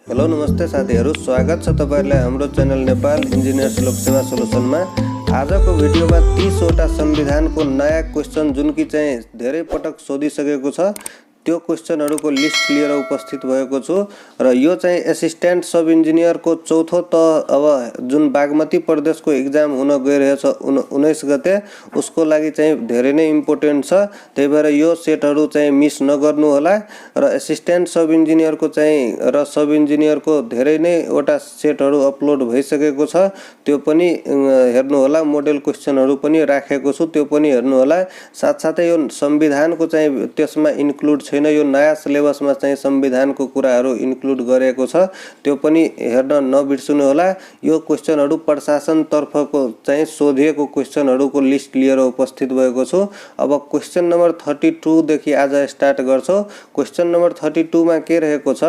Hello नमस्ते साथीहरु, स्वागत छ तपाईहरुलाई हाम्रो च्यानल नेपाल इन्जिनियर्स लोकसेवा सोलुसनमा। आजको भिडियोमा 30 वटा संविधानको नयाँ क्वेशन जुन कि चाहिँ धेरै पटक सोधिसकेको छ त्यो क्वेशनहरुको लिस्ट लिएर उपस्थित भएको छु र यो चाहिँ एसिस्टेन्ट सब इन्जिनियरको चौथो तह अब जुन बागमती प्रदेशको एक्जाम हुन गइरहेछ 19 गते उसको लागि चाहिँ धेरै नै इम्पोर्टेन्ट छ। त्यही भएर यो सेटहरु चाहिँ मिस नगर्नु होला र एसिस्टेन्ट सब इन्जिनियरको चाहिँ र सब इन्जिनियरको धेरै नै वटा सेटहरु अपलोड भइसकेको छ, त्यो पनि हेर्नु होला। मोडेल क्वेशनहरु पनि राखेको छु, त्यो पनि हेर्नु होला। साथसाथै यो संविधानको चाहिँ त्यसमा इन्क्लुड छैन, यो नयाँ सिलेबसमा चाहिँ संविधानको कुराहरु इन्क्लुड गरेको छ, त्यो पनि हेर्न नबिर्सनु होला। यो क्वेशनहरु प्रशासन तर्फको चाहिँ सोधिएको क्वेशनहरुको लिस्ट लिएर उपस्थित भएको छु। अब क्वेशन नम्बर 32 देखि आज स्टार्ट गर्छौं। क्वेशन नम्बर 32 मा के रहेको छ,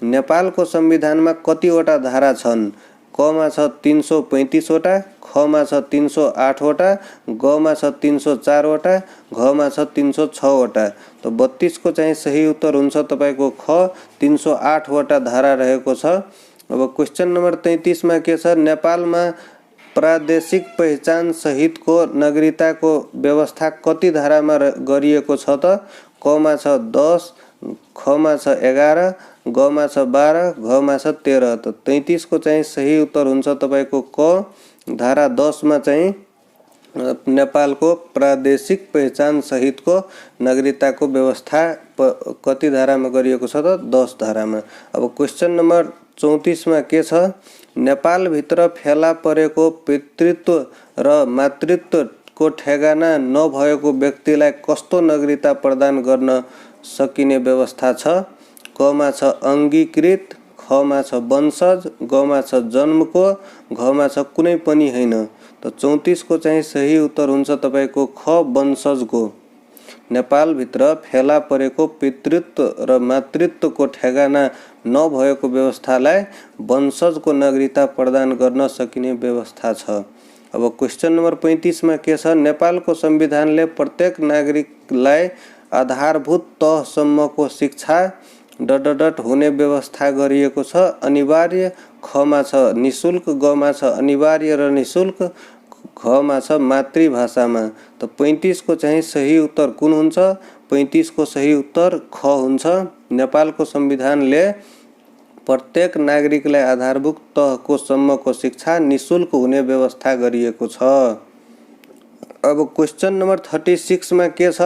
नेपालको संविधानमा कतिवटा धारा छन्? क मा छ 335 वटा, ख मा छ 308 वटा, ग मा छ 304 वटा, घ मा छ 306 वटा। तो 32 को चाहिँ सही उत्तर हुन्छ तपाईको ख, 308 वटा धारा रहेको छ। अब क्वेशन नम्बर 33 मा के छ, नेपालमा प्रादेशिक पहिचान सहितको नागरिकताको व्यवस्था कति धारामा गरिएको छ त? क मा छ 10, ख मा छ 11, ग मा छ 12, घ मा छ 13। तो 33 को चाहिँ सही उत्तर हुन्छ तपाईको क, धारा 10 मा चाहिँ नेपालको प्रादेशिक पहिचान सहितको नागरिकताको व्यवस्था कति धारामा गरिएको छ त? 10 धारामा। अब क्वेशन नम्बर 34 मा के छ, नेपाल भित्र फेला परेको पितृत्व र मातृत्वको ठेगाना नभएको व्यक्तिलाई कस्तो नागरिकता प्रदान गर्न सकिने व्यवस्था छ? क मा छ अंगीकृत, ख मा छ वंशज, ग मा छ जन्मको, घ मा छ कुनै पनि हैन। तो 34 को चाहिँ सही उत्तर हुन्छ तपाईको ख, वंशजको। नेपाल भित्र फेला परेको पितृत्व र मातृत्वको ठेगाना नभएको व्यवस्थालाई वंशजको नागरिकता प्रदान गर्न सकिने व्यवस्था छ। अब क्वेशन नम्बर 35 मा के छ, नेपालको संविधानले प्रत्येक नागरिकलाई आधारभूत तहसम्मको शिक्षा डट हुने व्यवस्था गरिएको छ। अनिवार्य, ख मा छ निशुल्क, ग मा छ अनिवार्य र निशुल्क, घ मा छ मातृभाषामा। तो 35 को चाहिँ सही उत्तर कुन हुन्छ? 35 को सही उत्तर ख हुन्छ। नेपालको संविधानले प्रत्येक नागरिकलाई आधारभूत तहको सम्मको शिक्षा निशुल्क हुने व्यवस्था गरिएको छ। अब क्वेशन नम्बर 36 मा के छ,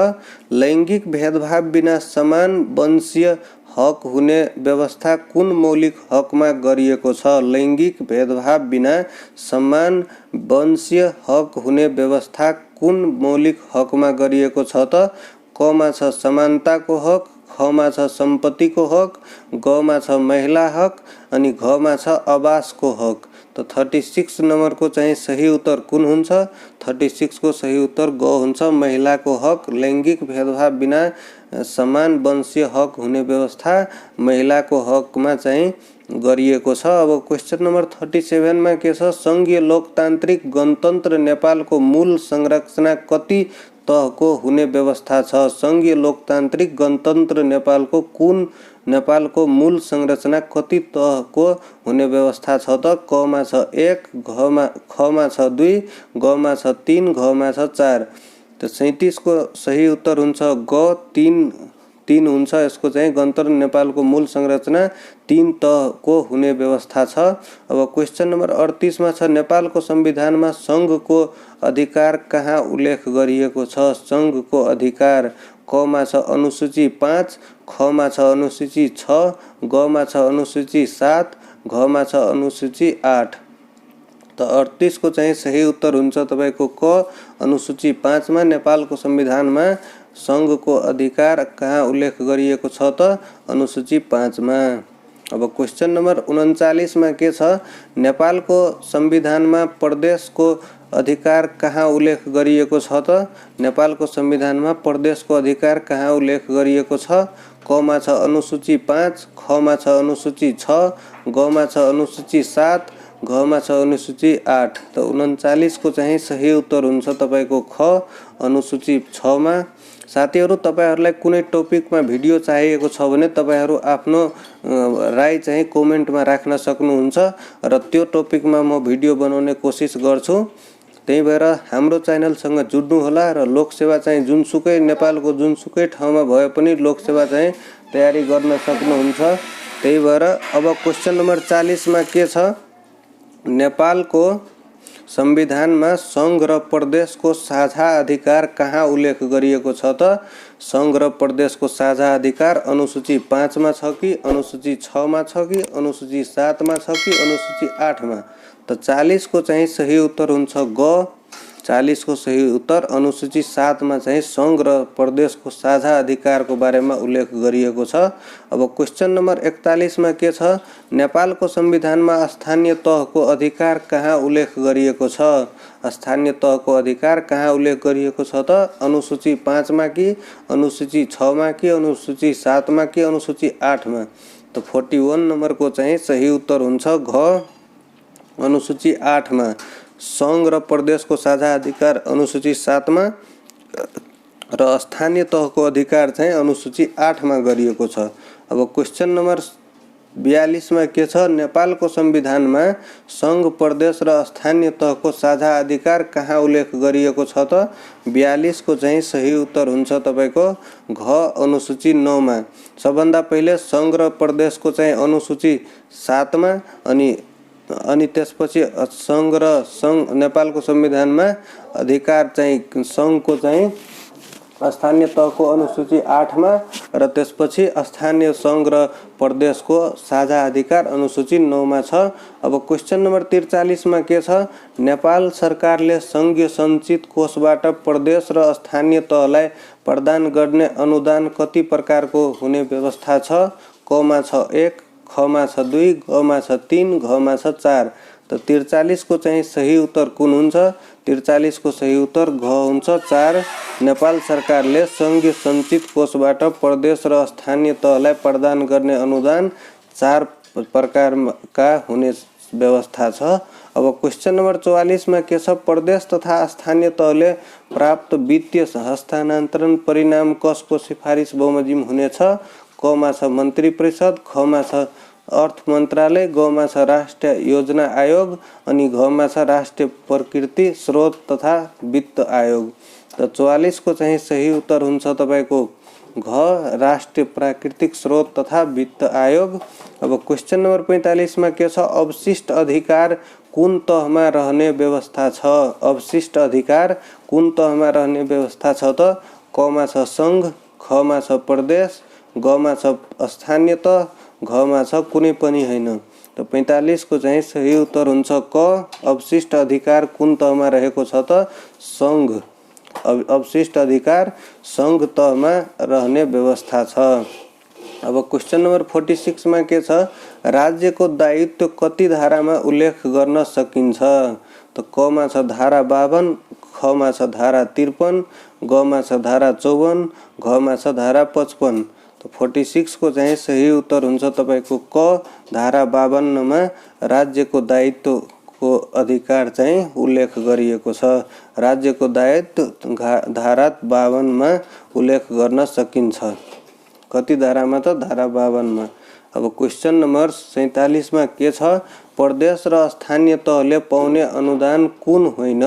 लैंगिक भेदभाव बिना समान वंशीय हक हुने व्यवस्था कुन मौलिक हकमा गरिएको छ? लैंगिक भेदभाव बिना समान वंशीय हक हुने व्यवस्था कुन मौलिक हकमा गरिएको छ त? क मा छ समानताको हक, ख मा छ सम्पत्तिको हक, ग मा छ महिला हक, अनि घ मा छ आवासको हक। तो 36 नंबर को चाहिँ सही उत्तर कुन हुन्छ? 36 को सही उत्तर ग हुन्छ, महिलाको हक। लैंगिक भेदभाव बिना समान वंशीय हक हुने व्यवस्था महिलाको हकमा चाहिँ गरिएको छ। अब क्वेशन नम्बर 37 मा के छ, संघीय लोकतान्त्रिक गणतन्त्र नेपालको मूल संरचना कति तहको हुने व्यवस्था छ? संघीय लोकतान्त्रिक गणतन्त्र नेपालको मूल संरचना कति तहको हुने व्यवस्था छ त? क मा छ 1, ख मा छ 2, ग मा छ 3, घ मा छ 4। तो 37 को सही उत्तर हुन्छ ग, 3 हुन्छ। यसको चाहिँ गणतन्त्र नेपालको मूल संरचना 3 तहको हुने व्यवस्था छ। अब क्वेशन नम्बर 38 मा छ, नेपालको संविधानमा संघको अधिकार कहाँ उल्लेख गरिएको छ? संघको अधिकार क मा छ अनुसूची 5, ख मा छ अनुसूची 6, ग मा छ अनुसूची 7, घ मा छ अनुसूची 8। तो 38 को चाहिँ सही उत्तर हुन्छ तपाईको क, अनुसूची 5 मा नेपालको संविधानमा संघको अधिकार कहाँ उल्लेख गरिएको छ त? अनुसूची 5 मा। अब क्वेशन नम्बर 39 मा के छ, नेपालको संविधानमा प्रदेशको अधिकार कहाँ उल्लेख गरिएको छ त? नेपालको संविधानमा प्रदेशको अधिकार कहाँ उल्लेख गरिएको छ? क मा छ अनुसूची 5, ख मा छ अनुसूची 6, ग मा छ अनुसूची 7, घ मा छ अनुसूची 8। तो 39 को चाहिँ सही उत्तर हुन्छ तपाईको ख, अनुसूची 6 मा। साथीहरु तपाईहरुलाई कुनै टपिकमा भिडियो चाहिएको छ भने तपाईहरु आफ्नो राय चाहिँ कमेन्टमा राख्न सक्नुहुन्छ र त्यो टपिकमा म भिडियो बनाउने कोसिस गर्छु। त्यही भएर हाम्रो च्यानलसँग जुड्नु होला र लोकसेवा चाहिँ जुनसुकै नेपालको जुनसुकै ठाउँमा भए पनि लोकसेवा चाहिँ तयारी गर्न सक्नुहुन्छ। त्यही भएर अब क्वेशन नम्बर 40 मा के छ, नेपालको संविधानमा संघ र प्रदेशको साझा अधिकार कहाँ उल्लेख गरिएको छ त? संघ र प्रदेशको साझा अधिकार अनुसूची 5 मा छ कि अनुसूची 6 मा छ कि अनुसूची 7 मा छ कि अनुसूची 8 मा? त 40 को चाहिँ सही उत्तर हुन्छ ग। 40 को सही उत्तर अनुसूची 7 मा चाहिँ संघ र प्रदेशको साझा अधिकारको बारेमा उल्लेख गरिएको छ। अब क्वेशन नम्बर 41 मा के छ, नेपालको संविधानमा स्थानीय तहको अधिकार कहाँ उल्लेख गरिएको छ? स्थानीय तहको अधिकार कहाँ उल्लेख गरिएको छ त? अनुसूची 5 मा कि अनुसूची 6 मा कि अनुसूची 7 मा कि अनुसूची 8 मा? त 41 नम्बर को चाहिँ सही उत्तर हुन्छ घ, अनुसूची 8 मा। संघ र प्रदेशको साझा अधिकार अनुसूची 7 मा र स्थानीय तहको अधिकार चाहिँ अनुसूची 8 मा गरिएको छ। अब क्वेशन नम्बर 42 मा के छ, नेपालको संविधानमा संघ, प्रदेश र स्थानीय तहको साझा अधिकार कहाँ उल्लेख गरिएको छ त? 42 को चाहिँ सही उत्तर हुन्छ तपाईको घ, अनुसूची 9 मा। सबभन्दा पहिले संघ र प्रदेशको चाहिँ अनुसूची 7 मा अनि त्यसपछि संघ र नेपालको संविधानमा अधिकार चाहिँ संघको चाहिँ स्थानीय तहको अनुसूची 8 मा र त्यसपछि स्थानीय संघ र प्रदेशको साझा अधिकार अनुसूची 9 मा छ। अब क्वेशन नम्बर 43 मा के छ, नेपाल सरकारले संघीय सञ्चित कोषबाट प्रदेश र स्थानीय तहलाई प्रदान गर्ने अनुदान कति प्रकारको हुने व्यवस्था छ? क मा छ 1, ख मा छ 2, ग मा छ 3, घ मा छ 4। त 43 को चाहिँ सही उत्तर कुन हुन्छ? 43 को सही उत्तर घ हुन्छ 4। नेपाल सरकारले संघीय सञ्चित कोषबाट प्रदेश र स्थानीय तहलाई प्रदान गर्ने अनुदान 4 प्रकारका हुने व्यवस्था छ। अब क्वेशन नम्बर 44 मा के छ, प्रदेश तथा स्थानीय तहले प्राप्त वित्तीय हस्तान्तरण परिणाम कसको सिफारिस बमोजिम हुनेछ? क मा छ मन्त्री परिषद, ख मा छ अर्थ मन्त्रालय, ग मा छ राष्ट्रिय योजना आयोग अनि घ मा छ राष्ट्रिय प्रकृति स्रोत तथा वित्त आयोग। त 44 को चाहिँ सही उत्तर हुन्छ तपाईको घ, राष्ट्रिय प्राकृतिक स्रोत तथा वित्त आयोग। अब क्वेशन नम्बर 45 मा के छ, अवशिष्ट अधिकार कुन तहमा रहने व्यवस्था छ? अवशिष्ट अधिकार कुन तहमा रहने व्यवस्था छ त? क मा छ संघ, ख मा छ प्रदेश, ग मा छ स्थानीय तह, घ मा छ कुनै पनि हैन। त 45 को चाहिँ सही उत्तर हुन्छ क, अवशिष्ट अधिकार कुन तहमा रहेको छ त? संघ। अवशिष्ट अधिकार संघ तहमा रहने व्यवस्था छ। अब क्वेशन नम्बर 46 मा के छ, राज्यको दायित्व कति धारामा उल्लेख गर्न सकिन्छ? त क मा छ धारा 52, ख मा छ धारा 53, ग मा छ धारा 54, घ मा छ धारा 55। तो 46 को चाहिँ सही उत्तर हुन्छ तपाईको क, धारा 52 मा राज्यको दायित्वको अधिकार चाहिँ उल्लेख गरिएको छ। राज्यको दायित्व धारा 52 मा उल्लेख गर्न सकिन्छ। कति धारामा त? धारा 52 मा। अब क्वेशन नम्बर 47 मा के छ, प्रदेश र स्थानीय तहले पाउने अनुदान कुन होइन?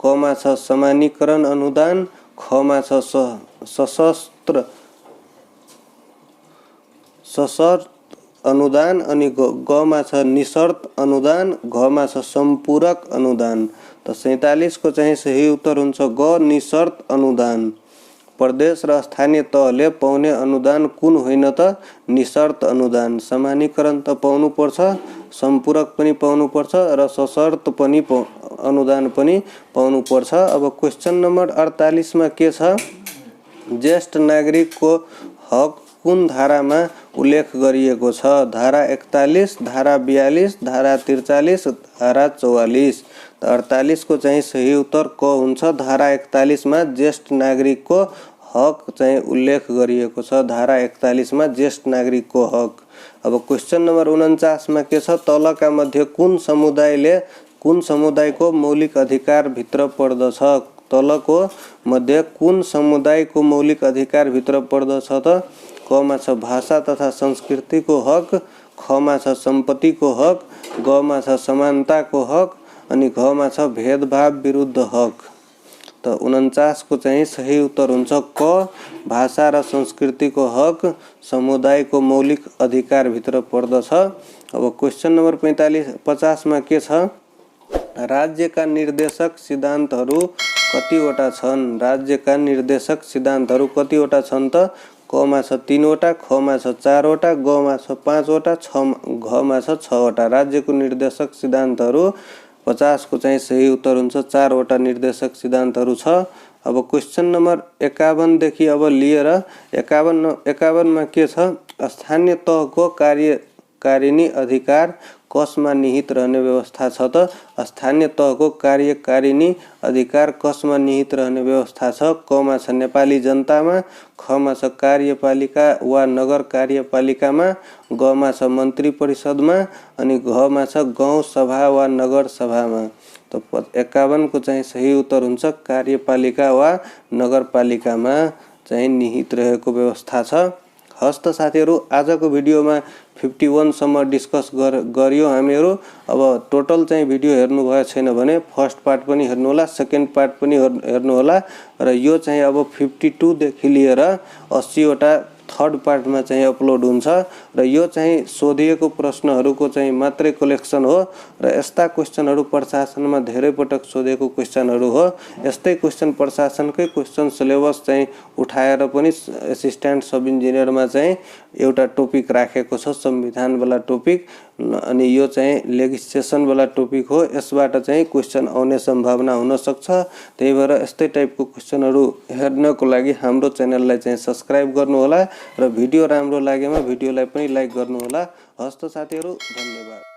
क मा छ समानीकरण अनुदान, ख मा छ सशर्त अनुदान अनि ग मा छ निशर्त अनुदान, घ मा छ सम्पूरक अनुदान। त 47 को चाहिँ सही उत्तर हुन्छ ग, निशर्त अनुदान। प्रदेश र स्थानीय तहले पाउने अनुदान कुन होइन त? निशर्त अनुदान। समानीकरण त पाउनु पर्छ, सम्पूरक पनि पाउनु पर्छ र सशर्त पनि अनुदान पनि पाउनु पर्छ। अब क्वेशन नम्बर 48 मा के छ, ज्येष्ठ नागरिकको हक कुन धारामा उल्लेख गरिएको छ? धारा 41, धारा 42, धारा 43, धारा 44। त 48 को चाहिँ सही उत्तर क हुन्छ। धारा 41 मा ज्येष्ठ नागरिकको हक चाहिँ उल्लेख गरिएको छ। धारा 41 मा ज्येष्ठ नागरिकको हक। अब क्वेशन नम्बर 49 मा के छ, तलका मध्ये कुन समुदायको मौलिक अधिकार भित्र पर्दछ? तलको मध्ये कुन समुदायको मौलिक अधिकार भित्र पर्दछ त? क मा छ भाषा तथा संस्कृतिको हक, ख मा छ सम्पत्तिको हक, ग मा छ समानताको हक अनि घ मा छ भेदभाव विरुद्ध हक। त 49 को चाहिँ सही उत्तर हुन्छ क, भाषा र संस्कृतिको हक समुदायको मौलिक अधिकार भित्र पर्दछ। अब क्वेशन नम्बर 50 मा के छ? राज्यका निर्देशक सिद्धान्तहरू कतिवटा छन्? राज्यका निर्देशक सिद्धान्तहरू कतिवटा छन् त? क मा छ 3 वटा, ख मा छ 4 वटा, ग मा छ 5 वटा, घ मा छ 6 वटा। राज्यको निर्देशक सिद्धान्तहरू 50 को चाहिँ सही उत्तर हुन्छ 4 वटा निर्देशक सिद्धान्तहरू छ। अब क्वेशन नम्बर 51 देखि अब लिएर 51 मा के छ? स्थानीय तहको कार्यकारिणी अधिकार कसमा निहित रहने व्यवस्था छ त? स्थानीय तहको कार्यकारिणी अधिकार कसमा निहित रहने व्यवस्था छ? क मा छ नेपाली जनतामा, ख मा छ कार्यपालिका वा नगर कार्यपालिकामा, ग मा छ मन्त्री परिषदमा अनि घ मा छ गाउँ सभा वा नगर सभामा। त 51 को चाहिँ सही उत्तर हुन्छ कार्यपालिका वा नगरपालिकामा चाहिँ निहित रहेको व्यवस्था छ। हस्त साथीहरू, आजको भिडियोमा 51 सम्म डिस्कस गरियो हामीहरू। अब टोटल चाहिँ भिडियो हेर्नु भएको छैन भने फर्स्ट पार्ट पनि हेर्नु होला, सेकेन्ड पार्ट पनि हेर्नु होला र यो चाहिँ अब 52 देखि लिएर 80 वटा थर्ड पार्टमा चाहिँ अपलोड हुन्छ र यो चाहिँ सोधिएको प्रश्नहरूको चाहिँ मात्रै कलेक्सन हो र यस्ता क्वेशनहरू प्रशासनमा धेरै पटक सोधेको क्वेशनहरू हो। यस्तै क्वेशन प्रशासनकै क्वेशन सिलेबस चाहिँ उठाएर पनि असिस्टेन्ट सब इन्जिनियरमा चाहिँ एउटा टपिक राखेको छ, संविधान वाला टपिक, अनि यो चाहिँ लेजिस्लेसन वाला टपिक हो। यसबाट चाहिँ क्वेशन आउने सम्भावना हुन सक्छ। त्यही भएर यस्तै टाइपको क्वेशनहरू हेर्नको लागि हाम्रो च्यानललाई चाहिँ सब्स्क्राइब गर्नु होला र भिडियो राम्रो लागेमा भिडियोलाई पनि लाइक गर्नु होला। हस्त साथीहरू, धन्यवाद।